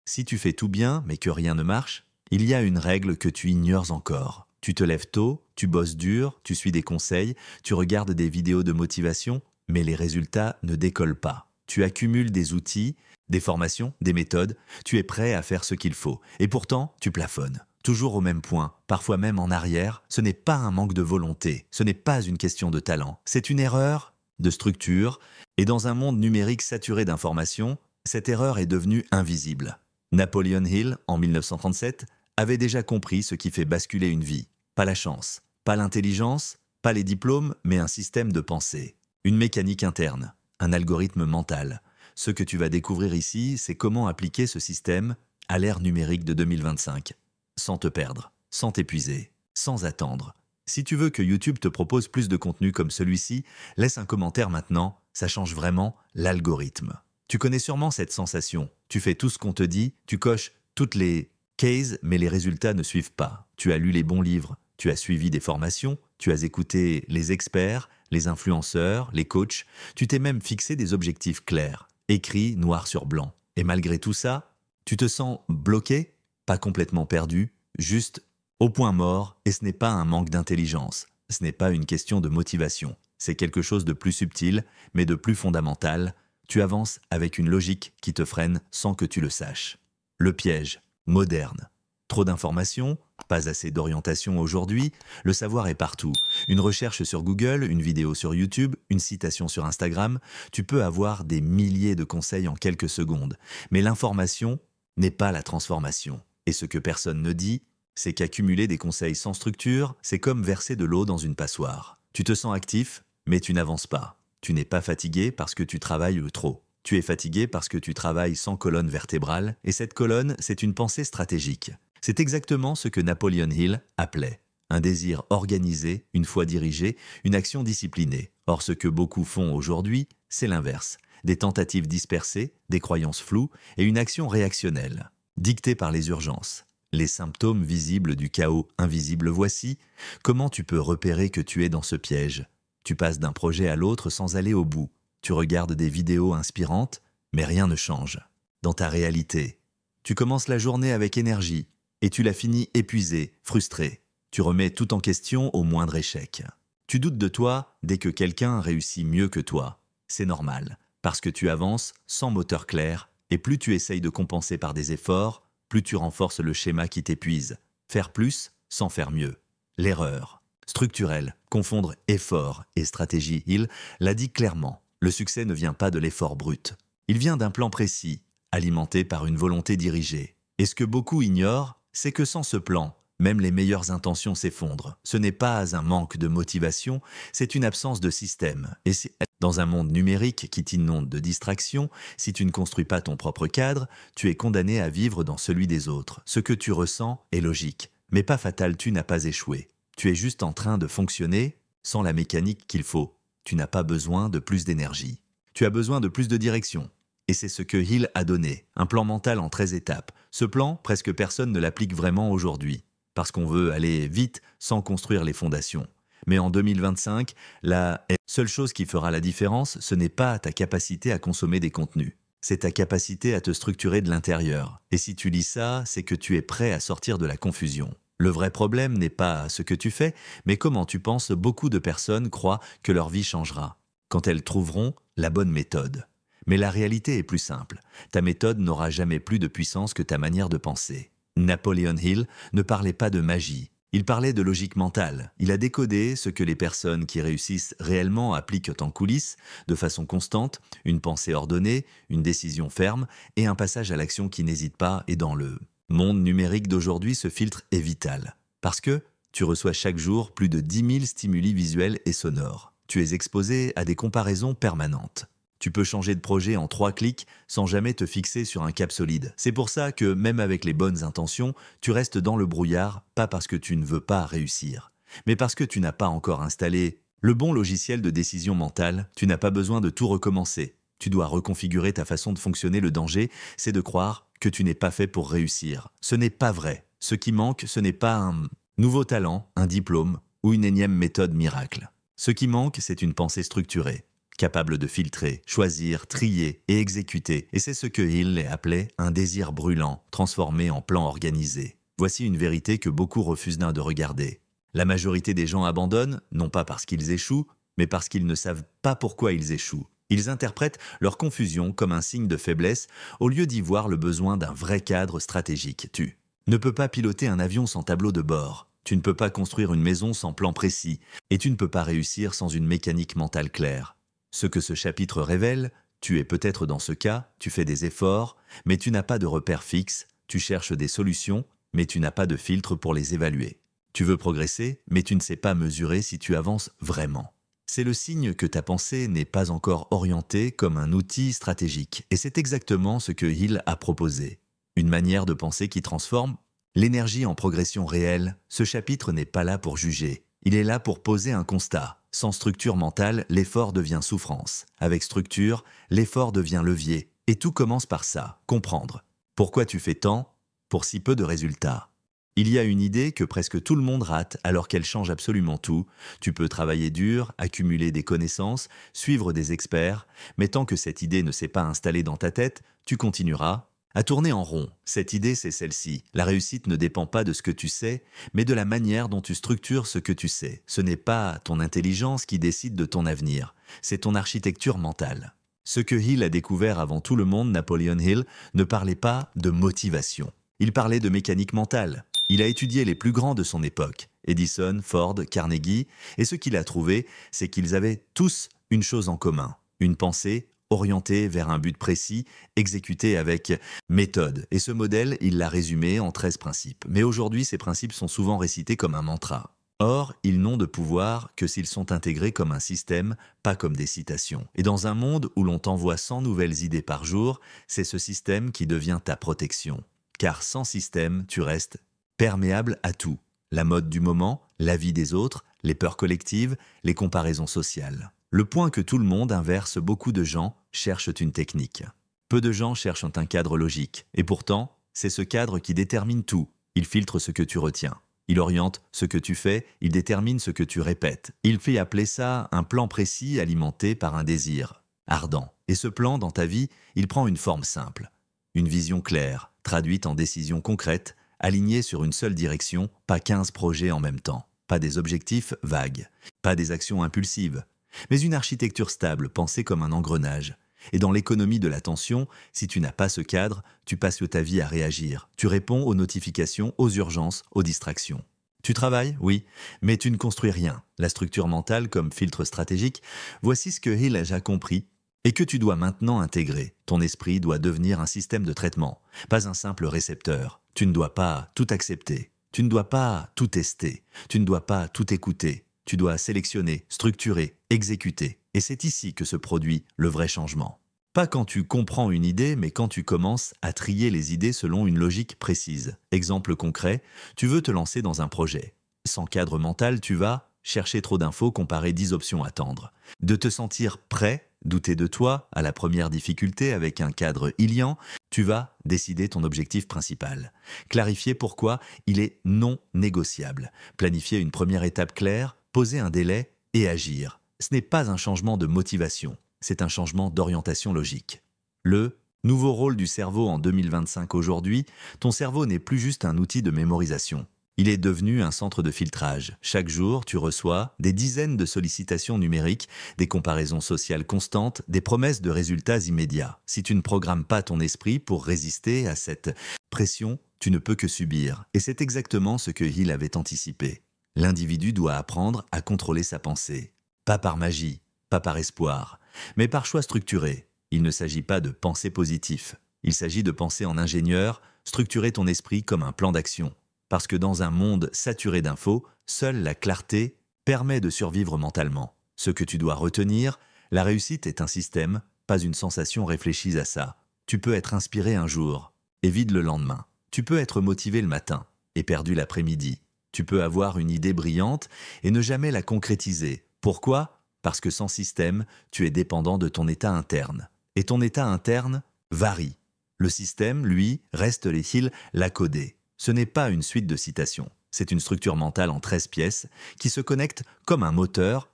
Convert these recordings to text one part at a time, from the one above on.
Si tu fais tout bien mais que rien ne marche, il y a une règle que tu ignores encore. Tu te lèves tôt, tu bosses dur, tu suis des conseils, tu regardes des vidéos de motivation, mais les résultats ne décollent pas. Tu accumules des outils, des formations, des méthodes, tu es prêt à faire ce qu'il faut. Et pourtant, tu plafonnes. Toujours au même point, parfois même en arrière, ce n'est pas un manque de volonté, ce n'est pas une question de talent, c'est une erreur de structure, et dans un monde numérique saturé d'informations, cette erreur est devenue invisible. Napoleon Hill, en 1937, avait déjà compris ce qui fait basculer une vie. Pas la chance, pas l'intelligence, pas les diplômes, mais un système de pensée. Une mécanique interne, un algorithme mental. Ce que tu vas découvrir ici, c'est comment appliquer ce système à l'ère numérique de 2025. Sans te perdre, sans t'épuiser, sans attendre. Si tu veux que YouTube te propose plus de contenu comme celui-ci, laisse un commentaire maintenant, ça change vraiment l'algorithme. Tu connais sûrement cette sensation. Tu fais tout ce qu'on te dit, tu coches toutes les cases, mais les résultats ne suivent pas. Tu as lu les bons livres, tu as suivi des formations, tu as écouté les experts, les influenceurs, les coachs, tu t'es même fixé des objectifs clairs, écrits noir sur blanc. Et malgré tout ça, tu te sens bloqué, pas complètement perdu, juste au point mort, et ce n'est pas un manque d'intelligence, ce n'est pas une question de motivation, c'est quelque chose de plus subtil, mais de plus fondamental. Tu avances avec une logique qui te freine sans que tu le saches. Le piège, moderne. Trop d'informations, pas assez d'orientation aujourd'hui, le savoir est partout. Une recherche sur Google, une vidéo sur YouTube, une citation sur Instagram, tu peux avoir des milliers de conseils en quelques secondes. Mais l'information n'est pas la transformation. Et ce que personne ne dit, c'est qu'accumuler des conseils sans structure, c'est comme verser de l'eau dans une passoire. Tu te sens actif, mais tu n'avances pas. Tu n'es pas fatigué parce que tu travailles trop. Tu es fatigué parce que tu travailles sans colonne vertébrale, et cette colonne, c'est une pensée stratégique. C'est exactement ce que Napoleon Hill appelait un désir organisé, une fois dirigé, une action disciplinée. Or, ce que beaucoup font aujourd'hui, c'est l'inverse. Des tentatives dispersées, des croyances floues et une action réactionnelle, dictée par les urgences. Les symptômes visibles du chaos invisible voici. Comment tu peux repérer que tu es dans ce piège ? Tu passes d'un projet à l'autre sans aller au bout. Tu regardes des vidéos inspirantes, mais rien ne change. Dans ta réalité, tu commences la journée avec énergie et tu la finis épuisé, frustré. Tu remets tout en question au moindre échec. Tu doutes de toi dès que quelqu'un réussit mieux que toi. C'est normal, parce que tu avances sans moteur clair et plus tu essayes de compenser par des efforts, plus tu renforces le schéma qui t'épuise. Faire plus sans faire mieux. L'erreur. Structurelle, confondre effort et stratégie, Hill l'a dit clairement. Le succès ne vient pas de l'effort brut. Il vient d'un plan précis, alimenté par une volonté dirigée. Et ce que beaucoup ignorent, c'est que sans ce plan, même les meilleures intentions s'effondrent. Ce n'est pas un manque de motivation, c'est une absence de système. Et dans un monde numérique qui t'inonde de distractions, si tu ne construis pas ton propre cadre, tu es condamné à vivre dans celui des autres. Ce que tu ressens est logique, mais pas fatal, tu n'as pas échoué. Tu es juste en train de fonctionner sans la mécanique qu'il faut. Tu n'as pas besoin de plus d'énergie. Tu as besoin de plus de direction. Et c'est ce que Hill a donné, un plan mental en 13 étapes. Ce plan, presque personne ne l'applique vraiment aujourd'hui, parce qu'on veut aller vite sans construire les fondations. Mais en 2025, la seule chose qui fera la différence, ce n'est pas ta capacité à consommer des contenus. C'est ta capacité à te structurer de l'intérieur. Et si tu lis ça, c'est que tu es prêt à sortir de la confusion. Le vrai problème n'est pas ce que tu fais, mais comment tu penses. Beaucoup de personnes croient que leur vie changera, quand elles trouveront la bonne méthode. Mais la réalité est plus simple. Ta méthode n'aura jamais plus de puissance que ta manière de penser. Napoleon Hill ne parlait pas de magie. Il parlait de logique mentale. Il a décodé ce que les personnes qui réussissent réellement appliquent en coulisses, de façon constante, une pensée ordonnée, une décision ferme et un passage à l'action qui n'hésite pas. Et dans le monde numérique d'aujourd'hui, ce filtre est vital. Parce que tu reçois chaque jour plus de 10 000 stimuli visuels et sonores. Tu es exposé à des comparaisons permanentes. Tu peux changer de projet en 3 clics sans jamais te fixer sur un cap solide. C'est pour ça que, même avec les bonnes intentions, tu restes dans le brouillard, pas parce que tu ne veux pas réussir, mais parce que tu n'as pas encore installé le bon logiciel de décision mentale. Tu n'as pas besoin de tout recommencer. Tu dois reconfigurer ta façon de fonctionner. Le danger, c'est de croire que tu n'es pas fait pour réussir. Ce n'est pas vrai. Ce qui manque, ce n'est pas un nouveau talent, un diplôme ou une énième méthode miracle. Ce qui manque, c'est une pensée structurée, capable de filtrer, choisir, trier et exécuter. Et c'est ce que Hill appelait un désir brûlant, transformé en plan organisé. Voici une vérité que beaucoup refusent de regarder. La majorité des gens abandonnent, non pas parce qu'ils échouent, mais parce qu'ils ne savent pas pourquoi ils échouent. Ils interprètent leur confusion comme un signe de faiblesse au lieu d'y voir le besoin d'un vrai cadre stratégique. Tu ne peux pas piloter un avion sans tableau de bord. Tu ne peux pas construire une maison sans plan précis. Et tu ne peux pas réussir sans une mécanique mentale claire. Ce que ce chapitre révèle, tu es peut-être dans ce cas, tu fais des efforts, mais tu n'as pas de repères fixes, tu cherches des solutions, mais tu n'as pas de filtre pour les évaluer. Tu veux progresser, mais tu ne sais pas mesurer si tu avances vraiment. C'est le signe que ta pensée n'est pas encore orientée comme un outil stratégique. Et c'est exactement ce que Hill a proposé. Une manière de penser qui transforme l'énergie en progression réelle. Ce chapitre n'est pas là pour juger. Il est là pour poser un constat. Sans structure mentale, l'effort devient souffrance. Avec structure, l'effort devient levier. Et tout commence par ça, comprendre. Pourquoi tu fais tant pour si peu de résultats? Il y a une idée que presque tout le monde rate alors qu'elle change absolument tout. Tu peux travailler dur, accumuler des connaissances, suivre des experts, mais tant que cette idée ne s'est pas installée dans ta tête, tu continueras à tourner en rond. Cette idée, c'est celle-ci. La réussite ne dépend pas de ce que tu sais, mais de la manière dont tu structures ce que tu sais. Ce n'est pas ton intelligence qui décide de ton avenir, c'est ton architecture mentale. Ce que Hill a découvert avant tout le monde, Napoleon Hill, ne parlait pas de motivation. Il parlait de mécanique mentale. Il a étudié les plus grands de son époque, Edison, Ford, Carnegie, et ce qu'il a trouvé, c'est qu'ils avaient tous une chose en commun, une pensée orientée vers un but précis, exécutée avec méthode. Et ce modèle, il l'a résumé en 13 principes. Mais aujourd'hui, ces principes sont souvent récités comme un mantra. Or, ils n'ont de pouvoir que s'ils sont intégrés comme un système, pas comme des citations. Et dans un monde où l'on t'envoie 100 nouvelles idées par jour, c'est ce système qui devient ta protection. Car sans système, tu restes perméable à tout. La mode du moment, la vie des autres, les peurs collectives, les comparaisons sociales. Le point que tout le monde inverse, beaucoup de gens cherchent une technique. Peu de gens cherchent un cadre logique. Et pourtant, c'est ce cadre qui détermine tout. Il filtre ce que tu retiens. Il oriente ce que tu fais, il détermine ce que tu répètes. Il fait appeler ça un plan précis alimenté par un désir ardent. Et ce plan, dans ta vie, il prend une forme simple. Une vision claire, traduite en décisions concrètes, alignée sur une seule direction, pas 15 projets en même temps, pas des objectifs vagues, pas des actions impulsives, mais une architecture stable pensée comme un engrenage. Et dans l'économie de l'attention, si tu n'as pas ce cadre, tu passes ta vie à réagir. Tu réponds aux notifications, aux urgences, aux distractions. Tu travailles, oui, mais tu ne construis rien. La structure mentale comme filtre stratégique, voici ce que Hill a compris et que tu dois maintenant intégrer. Ton esprit doit devenir un système de traitement, pas un simple récepteur. Tu ne dois pas tout accepter, tu ne dois pas tout tester, tu ne dois pas tout écouter. Tu dois sélectionner, structurer, exécuter. Et c'est ici que se produit le vrai changement. Pas quand tu comprends une idée, mais quand tu commences à trier les idées selon une logique précise. Exemple concret, tu veux te lancer dans un projet. Sans cadre mental, tu vas chercher trop d'infos, comparer 10 options à attendre. De te sentir prêt, douter de toi à la première difficulté avec un cadre illiant, tu vas décider ton objectif principal. Clarifier pourquoi il est non négociable. Planifier une première étape claire, poser un délai et agir. Ce n'est pas un changement de motivation, c'est un changement d'orientation logique. Le nouveau rôle du cerveau en 2025 aujourd'hui, ton cerveau n'est plus juste un outil de mémorisation. Il est devenu un centre de filtrage. Chaque jour, tu reçois des dizaines de sollicitations numériques, des comparaisons sociales constantes, des promesses de résultats immédiats. Si tu ne programmes pas ton esprit pour résister à cette pression, tu ne peux que subir. Et c'est exactement ce que Hill avait anticipé. L'individu doit apprendre à contrôler sa pensée. Pas par magie, pas par espoir, mais par choix structuré. Il ne s'agit pas de penser positif. Il s'agit de penser en ingénieur, structurer ton esprit comme un plan d'action. Parce que dans un monde saturé d'infos, seule la clarté permet de survivre mentalement. Ce que tu dois retenir, la réussite est un système, pas une sensation réfléchie à ça. Tu peux être inspiré un jour et vide le lendemain. Tu peux être motivé le matin et perdu l'après-midi. Tu peux avoir une idée brillante et ne jamais la concrétiser. Pourquoi ? Parce que sans système, tu es dépendant de ton état interne. Et ton état interne varie. Le système, lui, reste les Hill l'a codé. Ce n'est pas une suite de citations. C'est une structure mentale en 13 pièces qui se connecte comme un moteur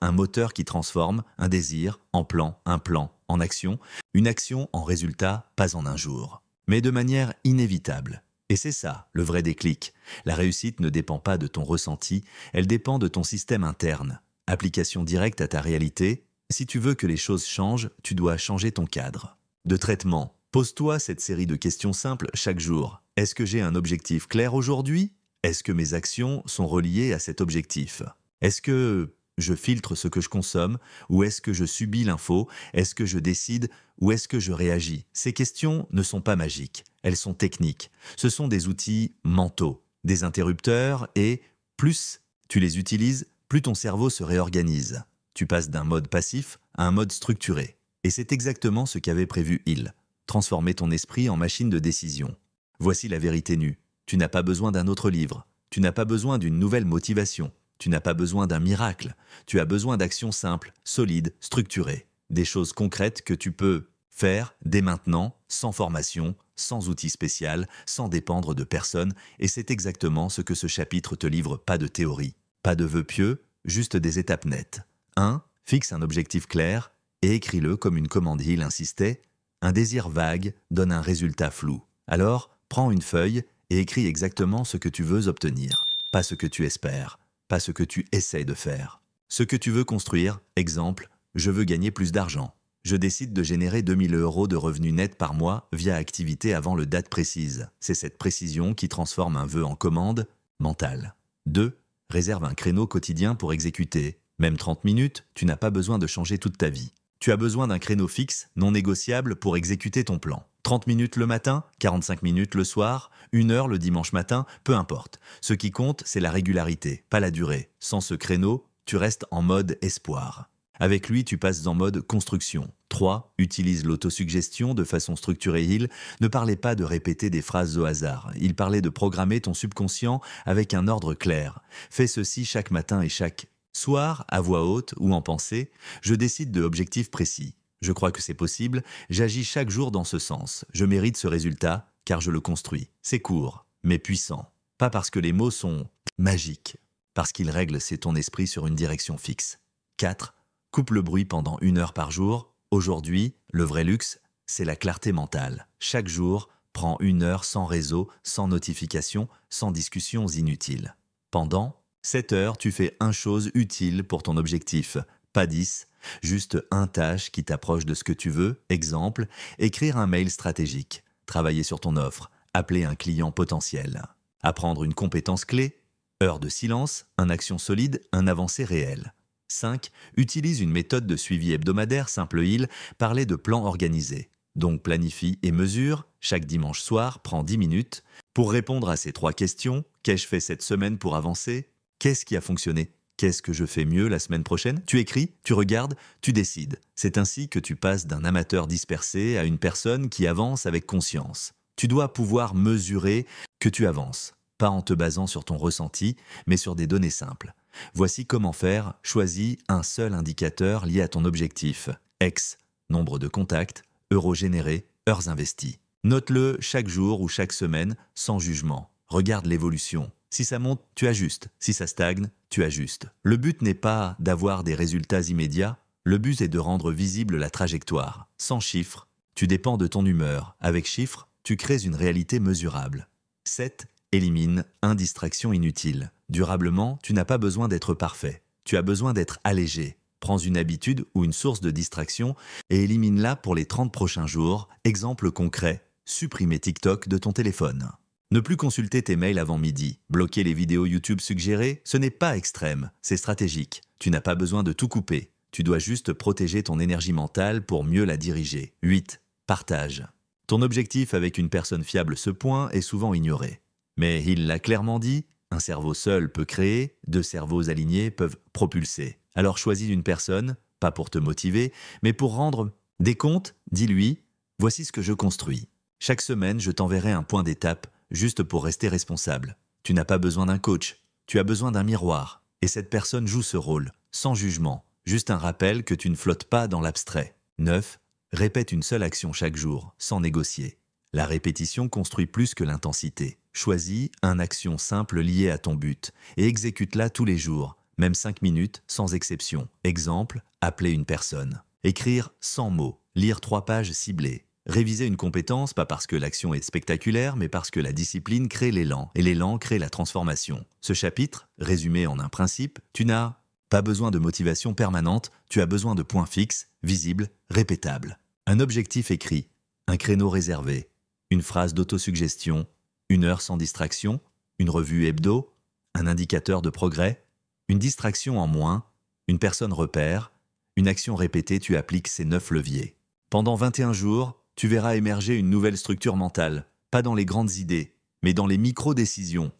qui transforme un désir en plan, un plan en action, une action en résultat, pas en un jour, mais de manière inévitable. Et c'est ça, le vrai déclic. La réussite ne dépend pas de ton ressenti, elle dépend de ton système interne. Application directe à ta réalité. Si tu veux que les choses changent, tu dois changer ton cadre. De traitement. Pose-toi cette série de questions simples chaque jour. Est-ce que j'ai un objectif clair aujourd'hui ? Est-ce que mes actions sont reliées à cet objectif ? Est-ce que je filtre ce que je consomme ou est-ce que je subis l'info ? Est-ce que je décide ou est-ce que je réagis ? Ces questions ne sont pas magiques, elles sont techniques. Ce sont des outils mentaux, des interrupteurs et plus tu les utilises, plus ton cerveau se réorganise. Tu passes d'un mode passif à un mode structuré. Et c'est exactement ce qu'avait prévu Hill. Transformer ton esprit en machine de décision. Voici la vérité nue. Tu n'as pas besoin d'un autre livre. Tu n'as pas besoin d'une nouvelle motivation. Tu n'as pas besoin d'un miracle. Tu as besoin d'actions simples, solides, structurées. Des choses concrètes que tu peux faire dès maintenant, sans formation, sans outil spécial, sans dépendre de personne. Et c'est exactement ce que ce chapitre te livre, pas de théorie. Pas de vœux pieux, juste des étapes nettes. 1. Fixe un objectif clair et écris-le comme une commande Hill insistait. Un désir vague donne un résultat flou. Alors, prends une feuille et écris exactement ce que tu veux obtenir. Pas ce que tu espères, pas ce que tu essaies de faire. Ce que tu veux construire, exemple, je veux gagner plus d'argent. Je décide de générer 2000 € de revenus nets par mois via activité avant le date précise. C'est cette précision qui transforme un vœu en commande mentale. 2. Réserve un créneau quotidien pour exécuter. Même 30 minutes, tu n'as pas besoin de changer toute ta vie. Tu as besoin d'un créneau fixe, non négociable, pour exécuter ton plan. 30 minutes le matin, 45 minutes le soir, 1 heure le dimanche matin, peu importe. Ce qui compte, c'est la régularité, pas la durée. Sans ce créneau, tu restes en mode espoir. Avec lui, tu passes en mode construction. 3. Utilise l'autosuggestion de façon structurée. Hill ne parlait pas de répéter des phrases au hasard. Il parlait de programmer ton subconscient avec un ordre clair. Fais ceci chaque matin et chaque soir, à voix haute ou en pensée, je décide de objectifs précis. Je crois que c'est possible, j'agis chaque jour dans ce sens. Je mérite ce résultat, car je le construis. C'est court, mais puissant. Pas parce que les mots sont magiques, parce qu'ils règlent ton esprit sur une direction fixe. 4. Coupe le bruit pendant 1 heure par jour. Aujourd'hui, le vrai luxe, c'est la clarté mentale. Chaque jour, prends 1 heure sans réseau, sans notification, sans discussions inutiles. Pendant 7 heures, tu fais une chose utile pour ton objectif, pas 10, juste une tâche qui t'approche de ce que tu veux, exemple, écrire un mail stratégique, travailler sur ton offre, appeler un client potentiel, apprendre une compétence clé, heure de silence, une action solide, un avancé réel. 5. Utilise une méthode de suivi hebdomadaire simple. Hill parlait de plan organisé. Donc planifie et mesure, chaque dimanche soir, prends 10 minutes. Pour répondre à ces 3 questions, qu'ai-je fait cette semaine pour avancer ? Qu'est-ce qui a fonctionné ? Qu'est-ce que je fais mieux la semaine prochaine ? Tu écris, tu regardes, tu décides. C'est ainsi que tu passes d'un amateur dispersé à une personne qui avance avec conscience. Tu dois pouvoir mesurer que tu avances, pas en te basant sur ton ressenti, mais sur des données simples. Voici comment faire. Choisis un seul indicateur lié à ton objectif. X, nombre de contacts, euros générés, heures investies. Note-le chaque jour ou chaque semaine, sans jugement. Regarde l'évolution. Si ça monte, tu ajustes. Si ça stagne, tu ajustes. Le but n'est pas d'avoir des résultats immédiats. Le but est de rendre visible la trajectoire. Sans chiffres, tu dépends de ton humeur. Avec chiffres, tu crées une réalité mesurable. 7. Élimine une distraction inutile. Durablement, tu n'as pas besoin d'être parfait. Tu as besoin d'être allégé. Prends une habitude ou une source de distraction et élimine-la pour les 30 prochains jours. Exemple concret, supprimer TikTok de ton téléphone. Ne plus consulter tes mails avant midi. Bloquer les vidéos YouTube suggérées, ce n'est pas extrême, c'est stratégique. Tu n'as pas besoin de tout couper. Tu dois juste protéger ton énergie mentale pour mieux la diriger. 8. Partage. Ton objectif avec une personne fiable, ce point est souvent ignoré. Mais il l'a clairement dit, un cerveau seul peut créer, 2 cerveaux alignés peuvent propulser. Alors choisis une personne, pas pour te motiver, mais pour rendre des comptes, dis-lui, voici ce que je construis. Chaque semaine, je t'enverrai un point d'étape, juste pour rester responsable. Tu n'as pas besoin d'un coach, tu as besoin d'un miroir. Et cette personne joue ce rôle, sans jugement, juste un rappel que tu ne flottes pas dans l'abstrait. 9. Répète une seule action chaque jour, sans négocier. La répétition construit plus que l'intensité. Choisis une action simple liée à ton but et exécute-la tous les jours, même 5 minutes, sans exception. Exemple, appeler une personne. Écrire 100 mots, lire 3 pages ciblées. Réviser une compétence, pas parce que l'action est spectaculaire, mais parce que la discipline crée l'élan, et l'élan crée la transformation. Ce chapitre, résumé en un principe, tu n'as pas besoin de motivation permanente, tu as besoin de points fixes, visibles, répétables. Un objectif écrit, un créneau réservé, une phrase d'autosuggestion, 1 heure sans distraction, une revue hebdo, un indicateur de progrès, une distraction en moins, une personne repère, une action répétée, tu appliques ces 9 leviers. Pendant 21 jours, tu verras émerger une nouvelle structure mentale, pas dans les grandes idées, mais dans les micro-décisions.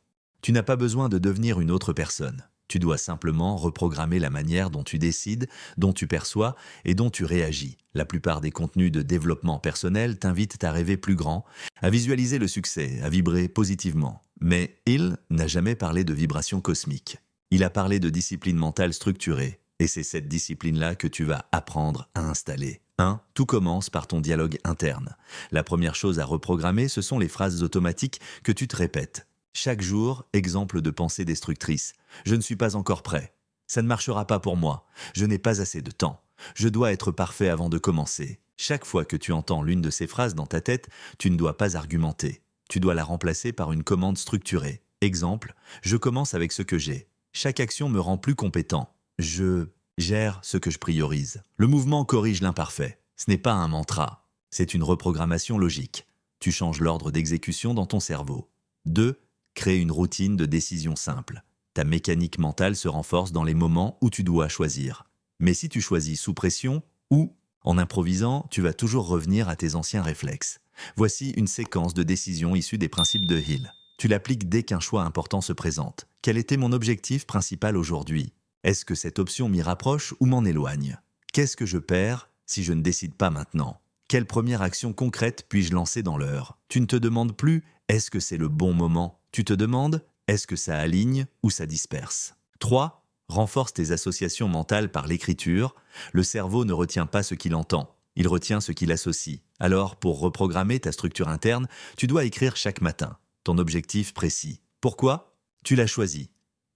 Tu n'as pas besoin de devenir une autre personne. Tu dois simplement reprogrammer la manière dont tu décides, dont tu perçois et dont tu réagis. La plupart des contenus de développement personnel t'invitent à rêver plus grand, à visualiser le succès, à vibrer positivement. Mais Hill n'a jamais parlé de vibration cosmique. Il a parlé de discipline mentale structurée. Et c'est cette discipline-là que tu vas apprendre à installer. 1. Tout commence par ton dialogue interne. La première chose à reprogrammer, ce sont les phrases automatiques que tu te répètes. Chaque jour, exemple de pensée destructrice. Je ne suis pas encore prêt. Ça ne marchera pas pour moi. Je n'ai pas assez de temps. Je dois être parfait avant de commencer. Chaque fois que tu entends l'une de ces phrases dans ta tête, tu ne dois pas argumenter. Tu dois la remplacer par une commande structurée. Exemple, je commence avec ce que j'ai. Chaque action me rend plus compétent. Je gère ce que je priorise. Le mouvement corrige l'imparfait. Ce n'est pas un mantra. C'est une reprogrammation logique. Tu changes l'ordre d'exécution dans ton cerveau. 2. Crée une routine de décision simple. Ta mécanique mentale se renforce dans les moments où tu dois choisir. Mais si tu choisis sous pression ou en improvisant, tu vas toujours revenir à tes anciens réflexes. Voici une séquence de décisions issue des principes de Hill. Tu l'appliques dès qu'un choix important se présente. Quel était mon objectif principal aujourd'hui ? Est-ce que cette option m'y rapproche ou m'en éloigne ? Qu'est-ce que je perds si je ne décide pas maintenant ? Quelle première action concrète puis-je lancer dans l'heure ? Tu ne te demandes plus « est-ce que c'est le bon moment ?» Tu te demandes « est-ce que ça aligne ou ça disperse ?» 3. Renforce tes associations mentales par l'écriture. Le cerveau ne retient pas ce qu'il entend, il retient ce qu'il associe. Alors, pour reprogrammer ta structure interne, tu dois écrire chaque matin ton objectif précis. Pourquoi ? Tu l'as choisi.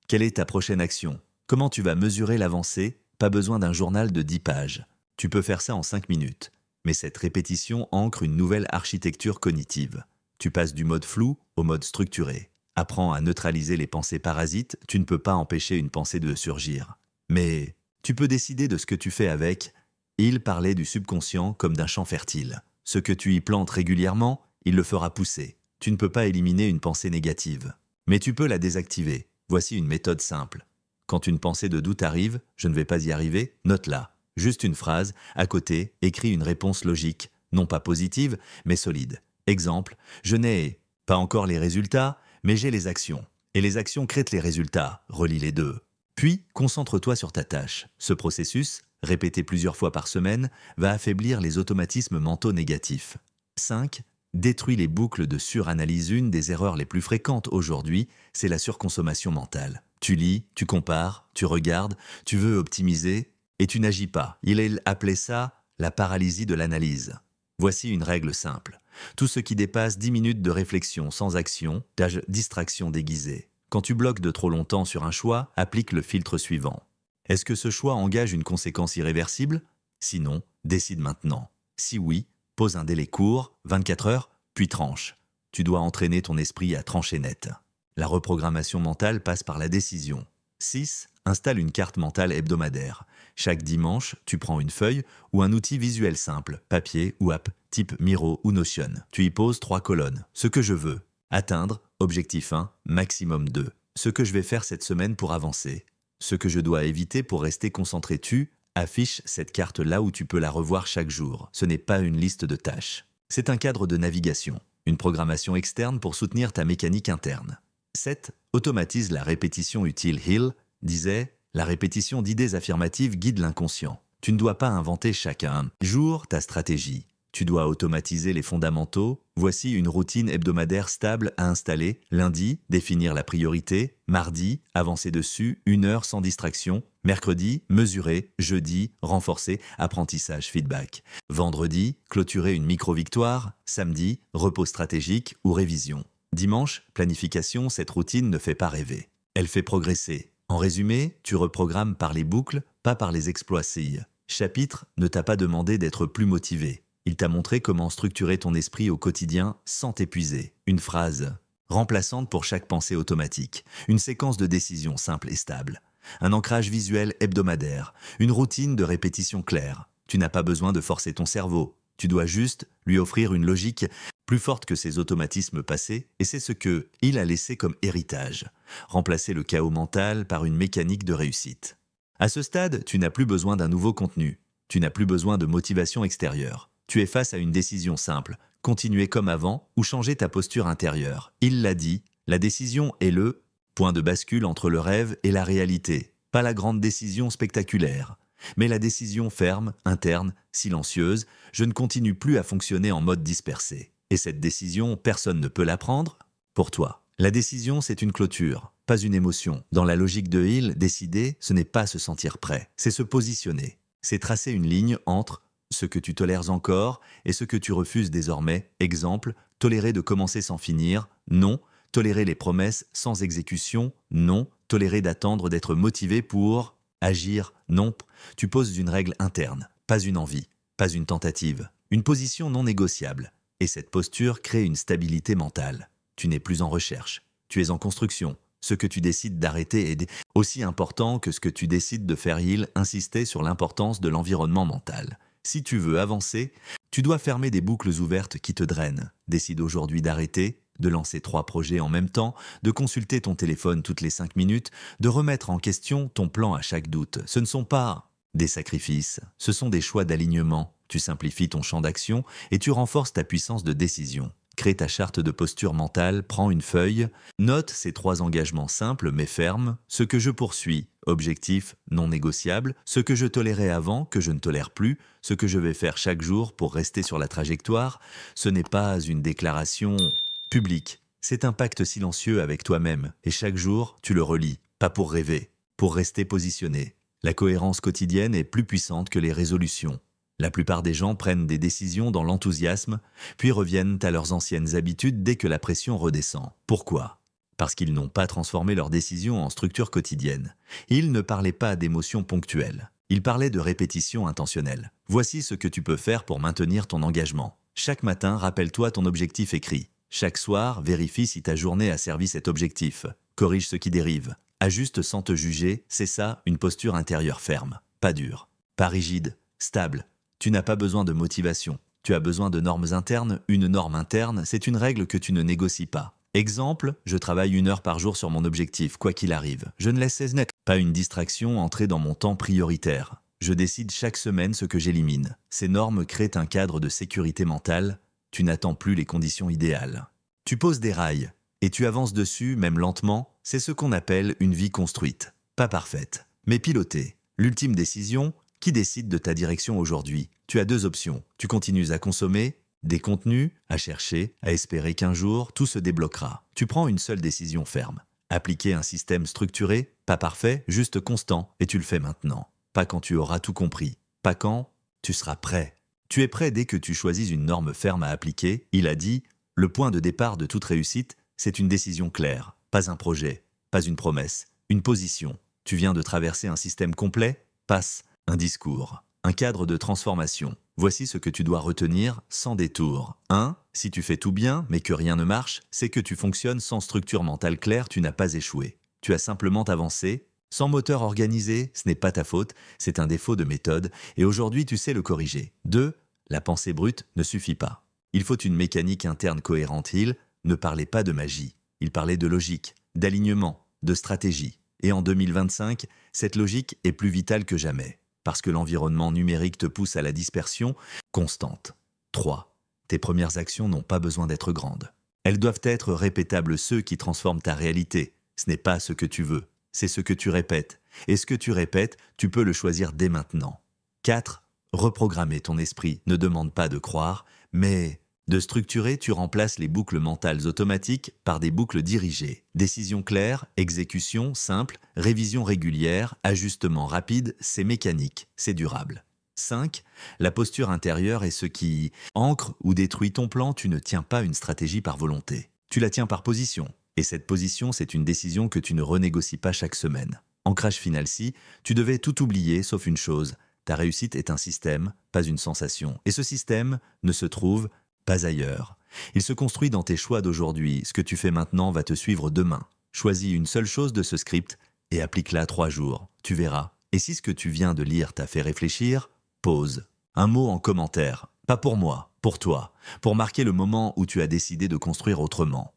Quelle est ta prochaine action ? Comment tu vas mesurer l'avancée ? Pas besoin d'un journal de 10 pages. Tu peux faire ça en 5 minutes. Mais cette répétition ancre une nouvelle architecture cognitive. Tu passes du mode flou au mode structuré. Apprends à neutraliser les pensées parasites, tu ne peux pas empêcher une pensée de surgir. Mais tu peux décider de ce que tu fais avec. Il parlait du subconscient comme d'un champ fertile. Ce que tu y plantes régulièrement, il le fera pousser. Tu ne peux pas éliminer une pensée négative. Mais tu peux la désactiver. Voici une méthode simple. Quand une pensée de doute arrive, je ne vais pas y arriver, note-la. Juste une phrase, à côté, écris une réponse logique, non pas positive, mais solide. Exemple, je n'ai pas encore les résultats, mais j'ai les actions. Et les actions créent les résultats, relie les deux. Puis, concentre-toi sur ta tâche. Ce processus, répété plusieurs fois par semaine, va affaiblir les automatismes mentaux négatifs. 5. Détruis les boucles de suranalyse. Une des erreurs les plus fréquentes aujourd'hui, c'est la surconsommation mentale. Tu lis, tu compares, tu regardes, tu veux optimiser, et tu n'agis pas. Il appelait ça la paralysie de l'analyse. Voici une règle simple. Tout ce qui dépasse 10 minutes de réflexion sans action, distraction déguisée. Quand tu bloques de trop longtemps sur un choix, applique le filtre suivant. Est-ce que ce choix engage une conséquence irréversible ? Sinon, décide maintenant. Si oui, pose un délai court, 24 heures, puis tranche. Tu dois entraîner ton esprit à trancher net. La reprogrammation mentale passe par la décision. 6. Installe une carte mentale hebdomadaire. Chaque dimanche, tu prends une feuille ou un outil visuel simple, papier ou app, type Miro ou Notion. Tu y poses 3 colonnes. Ce que je veux. Atteindre, objectif 1, maximum 2. Ce que je vais faire cette semaine pour avancer. Ce que je dois éviter pour rester concentré. Tu affiches cette carte là où tu peux la revoir chaque jour. Ce n'est pas une liste de tâches. C'est un cadre de navigation. Une programmation externe pour soutenir ta mécanique interne. 7. Automatise la répétition utile. Hill disait « La répétition d'idées affirmatives guide l'inconscient. Tu ne dois pas inventer chaque jour ta stratégie. Tu dois automatiser les fondamentaux. Voici une routine hebdomadaire stable à installer. Lundi, définir la priorité. Mardi, avancer dessus, 1 heure sans distraction. Mercredi, mesurer. Jeudi, renforcer, apprentissage, feedback. Vendredi, clôturer une micro-victoire. Samedi, repos stratégique ou révision. Dimanche, planification, cette routine ne fait pas rêver. Elle fait progresser. En résumé, tu reprogrammes par les boucles, pas par les exploits CI. Chapitre ne t'a pas demandé d'être plus motivé. Il t'a montré comment structurer ton esprit au quotidien sans t'épuiser. Une phrase remplaçante pour chaque pensée automatique. Une séquence de décisions simple et stable. Un ancrage visuel hebdomadaire. Une routine de répétition claire. Tu n'as pas besoin de forcer ton cerveau. Tu dois juste lui offrir une logique plus forte que ses automatismes passés, et c'est ce que il a laissé comme héritage. Remplacer le chaos mental par une mécanique de réussite. À ce stade, tu n'as plus besoin d'un nouveau contenu. Tu n'as plus besoin de motivation extérieure. Tu es face à une décision simple, continuer comme avant ou changer ta posture intérieure. Il l'a dit, la décision est le point de bascule entre le rêve et la réalité. Pas la grande décision spectaculaire, mais la décision ferme, interne, silencieuse, je ne continue plus à fonctionner en mode dispersé. Et cette décision, personne ne peut la prendre pour toi. La décision, c'est une clôture, pas une émotion. Dans la logique de Hill, décider, ce n'est pas se sentir prêt, c'est se positionner. C'est tracer une ligne entre ce que tu tolères encore et ce que tu refuses désormais. Exemple, tolérer de commencer sans finir, non. Tolérer les promesses sans exécution, non. Tolérer d'attendre d'être motivé pour agir, non. Tu poses une règle interne, pas une envie, pas une tentative. Une position non négociable. Et cette posture crée une stabilité mentale. Tu n'es plus en recherche, tu es en construction. Ce que tu décides d'arrêter est aussi important que ce que tu décides de faire. Il insistait sur l'importance de l'environnement mental. Si tu veux avancer, tu dois fermer des boucles ouvertes qui te drainent. Décide aujourd'hui d'arrêter, de lancer 3 projets en même temps, de consulter ton téléphone toutes les 5 minutes, de remettre en question ton plan à chaque doute. Ce ne sont pas des sacrifices, ce sont des choix d'alignement. Tu simplifies ton champ d'action et tu renforces ta puissance de décision. Crée ta charte de posture mentale, prends une feuille, note ces 3 engagements simples mais fermes, ce que je poursuis, objectif non négociable, ce que je tolérais avant, que je ne tolère plus, ce que je vais faire chaque jour pour rester sur la trajectoire. Ce n'est pas une déclaration publique, c'est un pacte silencieux avec toi-même et chaque jour tu le relis, pas pour rêver, pour rester positionné. La cohérence quotidienne est plus puissante que les résolutions. La plupart des gens prennent des décisions dans l'enthousiasme, puis reviennent à leurs anciennes habitudes dès que la pression redescend. Pourquoi ? Parce qu'ils n'ont pas transformé leurs décisions en structure quotidienne. Ils ne parlaient pas d'émotions ponctuelles. Ils parlaient de répétition intentionnelle. Voici ce que tu peux faire pour maintenir ton engagement. Chaque matin, rappelle-toi ton objectif écrit. Chaque soir, vérifie si ta journée a servi cet objectif. Corrige ce qui dérive. Ajuste sans te juger, c'est ça, une posture intérieure ferme. Pas dure, pas rigide, stable. Tu n'as pas besoin de motivation. Tu as besoin de normes internes. Une norme interne, c'est une règle que tu ne négocies pas. Exemple, je travaille 1 heure par jour sur mon objectif, quoi qu'il arrive. Je ne laisse pas une distraction entrer dans mon temps prioritaire. Je décide chaque semaine ce que j'élimine. Ces normes créent un cadre de sécurité mentale. Tu n'attends plus les conditions idéales. Tu poses des rails et tu avances dessus, même lentement. C'est ce qu'on appelle une vie construite. Pas parfaite, mais pilotée. L'ultime décision, qui décide de ta direction aujourd'hui? Tu as 2 options. Tu continues à consommer des contenus, à chercher, à espérer qu'un jour, tout se débloquera. Tu prends une seule décision ferme. Appliquer un système structuré, pas parfait, juste constant, et tu le fais maintenant. Pas quand tu auras tout compris. Pas quand tu seras prêt. Tu es prêt dès que tu choisis une norme ferme à appliquer. Il a dit, le point de départ de toute réussite, c'est une décision claire. Pas un projet, pas une promesse, une position. Tu viens de traverser un système complet, passe un discours, un cadre de transformation. Voici ce que tu dois retenir sans détour. 1. Si tu fais tout bien, mais que rien ne marche, c'est que tu fonctionnes sans structure mentale claire, tu n'as pas échoué. Tu as simplement avancé. Sans moteur organisé, ce n'est pas ta faute, c'est un défaut de méthode, et aujourd'hui tu sais le corriger. 2. La pensée brute ne suffit pas. Il faut une mécanique interne cohérente. Il ne parlait pas de magie, il parlait de logique, d'alignement, de stratégie. Et en 2025, cette logique est plus vitale que jamais. Parce que l'environnement numérique te pousse à la dispersion constante. 3. Tes premières actions n'ont pas besoin d'être grandes. Elles doivent être répétables. Ceux qui transforment ta réalité, ce n'est pas ce que tu veux, c'est ce que tu répètes. Et ce que tu répètes, tu peux le choisir dès maintenant. 4. Reprogrammer ton esprit ne demande pas de croire, mais de structurer, tu remplaces les boucles mentales automatiques par des boucles dirigées. Décision claire, exécution simple, révision régulière, ajustement rapide, c'est mécanique, c'est durable. 5. La posture intérieure est ce qui ancre ou détruit ton plan. Tu ne tiens pas une stratégie par volonté. Tu la tiens par position. Et cette position, c'est une décision que tu ne renégocies pas chaque semaine. Ancrage final si, tu devais tout oublier sauf une chose. Ta réussite est un système, pas une sensation. Et ce système ne se trouve pas ailleurs. Il se construit dans tes choix d'aujourd'hui. Ce que tu fais maintenant va te suivre demain. Choisis une seule chose de ce script et applique-la 3 jours. Tu verras. Et si ce que tu viens de lire t'a fait réfléchir, pause. Un mot en commentaire. Pas pour moi, pour toi. Pour marquer le moment où tu as décidé de construire autrement.